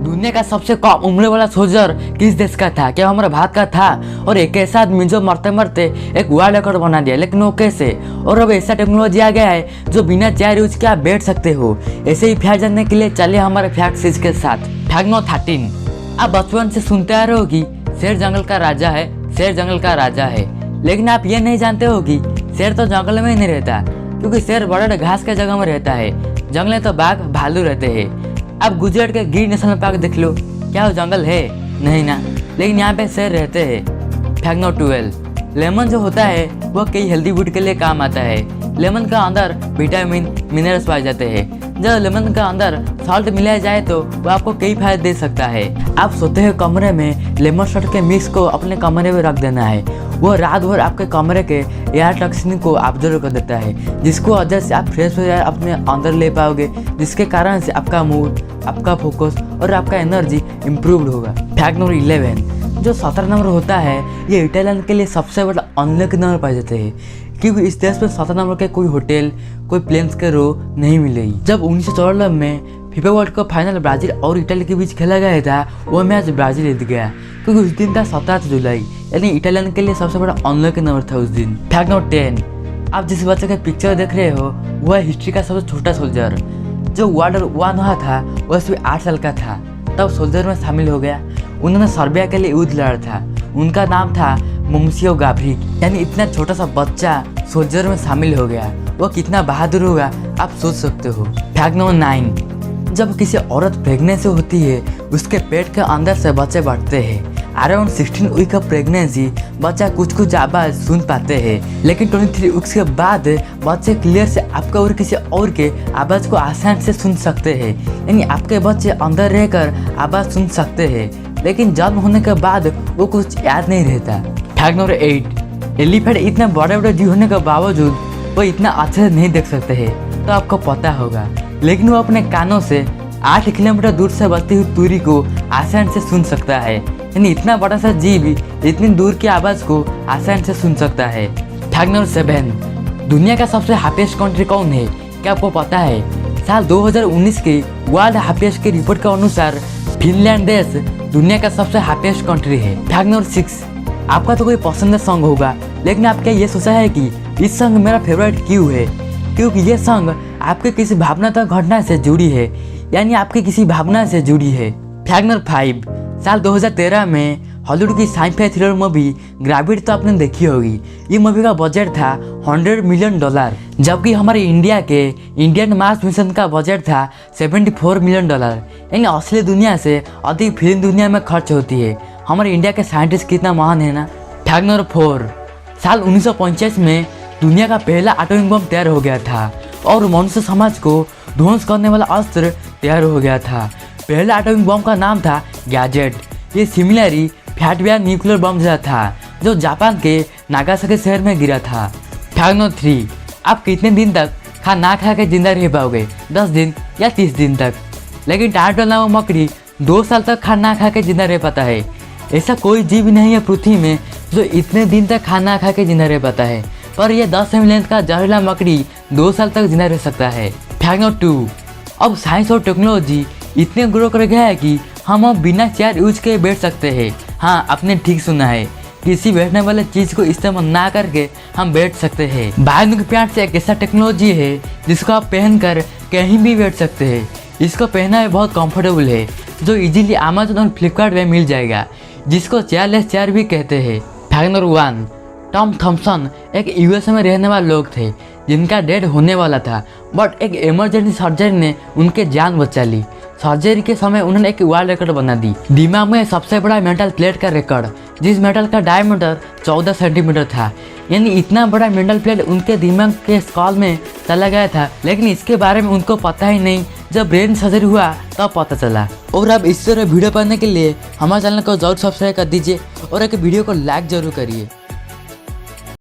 दुनिया का सबसे कम उम्र वाला सोल्जर किस देश का था? क्या हमारा भारत का था? और एक ऐसा आदमी जो मरते मरते एक वर्ल्ड रिकॉर्ड बना दिया, लेकिन वो कैसे? और अब ऐसा टेक्नोलॉजी आ गया है जो बिना चेयर यूज के आप बैठ सकते हो। ऐसे ही फैक्ट जानने के लिए चलिए हमारे फैक्ट सीरीज के साथ। फैक्ट नंबर 13, आप बचपन से सुनते आ रहे हो कि शेर जंगल का राजा है, शेर जंगल का राजा है, लेकिन आप ये नहीं जानते हो कि शेर तो जंगल में ही नहीं रहता, क्योंकि शेर बड़े बड़े घास के जगह में रहता है। जंगल में तो बाघ भालू रहते हैं। आप गुजरात के गिर नेशनल पार्क देख लो, क्या वो जंगल है? नहीं ना, लेकिन यहाँ पे शेर रहते हैं। फैक्ट नंबर 12, लेमन जो होता है वो कई हेल्दी फूड के लिए काम आता है। लेमन का अंदर विटामिन मिनरल्स पाए जाते हैं। जब लेमन का अंदर सॉल्ट मिलाया जाए तो वो आपको कई फायदे दे सकता है। आप सोते हुए कमरे में लेमन सॉल्ट के मिक्स को अपने कमरे में रख देना है। वो रात भर आपके कमरे के एयर टॉक्सिन को ऑब्जर्व कर देता है, जिसको वजह से आप फ्रेश हो जाए अपने अंदर ले पाओगे, जिसके कारण से आपका मूड, आपका फोकस और आपका एनर्जी इम्प्रूव्ड होगा। फैक्ट नंबर 11, जो 17 नंबर होता है ये इटालियन के लिए सबसे बड़ा अनलकी नंबर पाए जाते हैं, क्योंकि इस देश में 17 नंबर के कोई होटल, कोई प्लेन्स के रो नहीं मिलेगी। जब 1994 में FIFA world cup final Brazil और इटली के बीच खेला गया था, वो मैच ब्राजील जीत गया, क्योंकि उस दिन था 17 जुलाई, यानी इटालियन के लिए सबसे बड़ा अनलकी नंबर था उस दिन। फैक्ट नंबर 10, आप जिस बच्चे का पिक्चर देख रहे हो वह हिस्ट्री का सबसे छोटा सोल्जर। जो वर्ल्ड वॉर 1 हुआ था वह सिर्फ 8 साल का था, तब सोल्जर में शामिल हो गया। उन्होंने सर्बिया के लिए युद्ध लड़ा था। उनका नाम था मोमसियो गाब्रिक। यानी इतना छोटा सा बच्चा सोल्जर में शामिल हो गया, वो कितना बहादुर होगा आप सोच सकते हो। फैक्ट नंबर 9, जब किसी औरत प्रेगनेंसी होती है उसके पेट के अंदर से बच्चे बढ़ते हैं। अराउंड 16 वीक ऑफ प्रेगनेंसी बच्चा कुछ आवाज़ सुन पाते हैं, लेकिन 23 वीक्स के बाद बच्चे क्लियर से आपका और किसी और के आवाज़ को आसान से सुन सकते हैं। यानी आपके बच्चे अंदर रहकर आवाज़ सुन सकते हैं, लेकिन जन्म होने के बाद वो कुछ याद नहीं रहता। फैक्ट नंबर 8, एलिफेंट इतने बड़े बड़े जीव होने के बावजूद वो इतना अच्छे से नहीं देख सकते हैं, तो आपको पता होगा, लेकिन वो अपने कानों से 8 किलोमीटर दूर से बजती हुई तुरी को आसान से सुन सकता है। यानी इतना बड़ा सा जीव इतनी दूर की आवाज़ को आसान से सुन सकता है। फैक्ट नंबर 7, दुनिया का सबसे हैप्पीएस्ट कंट्री कौन है? क्या आपको पता है? साल 2019 के वर्ल्ड हैप्पीएस्ट के रिपोर्ट के अनुसार फिनलैंड देश दुनिया का सबसे हैप्पीएस्ट कंट्री है। फैक्ट नंबर 6, आपका तो कोई पसंदीदा सॉन्ग होगा, लेकिन आप क्या ये सोचा है कि इस सॉन्ग मेरा फेवरेट क्यों है? क्योंकि ये सॉन्ग आपके किसी भावनात्मक घटना से जुड़ी है, यानी आपकी किसी भावना से जुड़ी है। फैक्ट नंबर 5, साल 2013 में हॉलीवुड की साइंस थ्रिलर मूवी ग्रेविटी तो आपने देखी होगी। ये मूवी का बजट था $100 मिलियन, जबकि हमारे इंडिया के इंडियन मार्स मिशन का बजट था $74 मिलियन। यानी असली दुनिया से अधिक फिल्म दुनिया में खर्च होती है। हमारे इंडिया के साइंटिस्ट कितना महान है ना। फैक्ट नंबर 4, साल 1945 में दुनिया का पहला एटॉमिक बम तैयार हो गया था और मनुष्य समाज को ध्वंस करने वाला अस्त्र तैयार हो गया था। पहला एटॉमिक बम का नाम था गैजेट। ये सिमिलरली फैटवेयर न्यूक्लियर बम जैसा था, जो जापान के नागासाकी शहर में गिरा था। फैक्ट नंबर 3, आप कितने दिन तक खाना ना खा के जिंदा रह पाओगे? 10 दिन या 30 दिन तक। लेकिन टार्टल नामक मकड़ी 2 साल तक खाना ना खा के जिंदा रह पाता है। ऐसा कोई जीव नहीं है पृथ्वी में जो इतने दिन तक खाना खा के जिंदा रह पाता है, पर यह 10 सेमी लेंथ का जहरीला मकड़ी 2 साल तक जिंदा रह सकता है। फैक्ट नंबर 2, अब साइंस और टेक्नोलॉजी इतने ग्रो कर गया है कि हम अब बिना चेयर यूज के बैठ सकते हैं। हाँ, आपने ठीक सुना है, किसी बैठने वाले चीज़ को इस्तेमाल ना करके हम बैठ सकते हैं। बायोनिक पैंट्स एक ऐसा टेक्नोलॉजी है जिसको आप पहनकर कहीं भी बैठ सकते हैं। इसको पहना है बहुत कंफर्टेबल है, जो इजीली अमेजन और फ्लिपकार्ट में मिल जाएगा, जिसको चेयरलेस चेयर भी कहते हैं। फैक्ट नंबर 1, टॉम थॉम्सन एक यूएसए में रहने वाले लोग थे जिनका डेथ होने वाला था, बट एक इमरजेंसी सर्जरी ने उनके जान बचा ली। सर्जरी के समय उन्होंने एक वर्ल्ड रिकॉर्ड बना दी, दिमाग में सबसे बड़ा मेटल प्लेट का रिकॉर्ड, जिस मेटल का डायमीटर 14 सेंटीमीटर था। यानी इतना बड़ा मेटल प्लेट उनके दिमाग के स्कल में चला गया था, लेकिन इसके बारे में उनको पता ही नहीं। जब ब्रेन सर्जरी हुआ तब पता चला। और अब इस तरह वीडियो पाने के लिए हमारे चैनल को जरूर सब्सक्राइब कर दीजिए और एक वीडियो को लाइक जरूर करिए।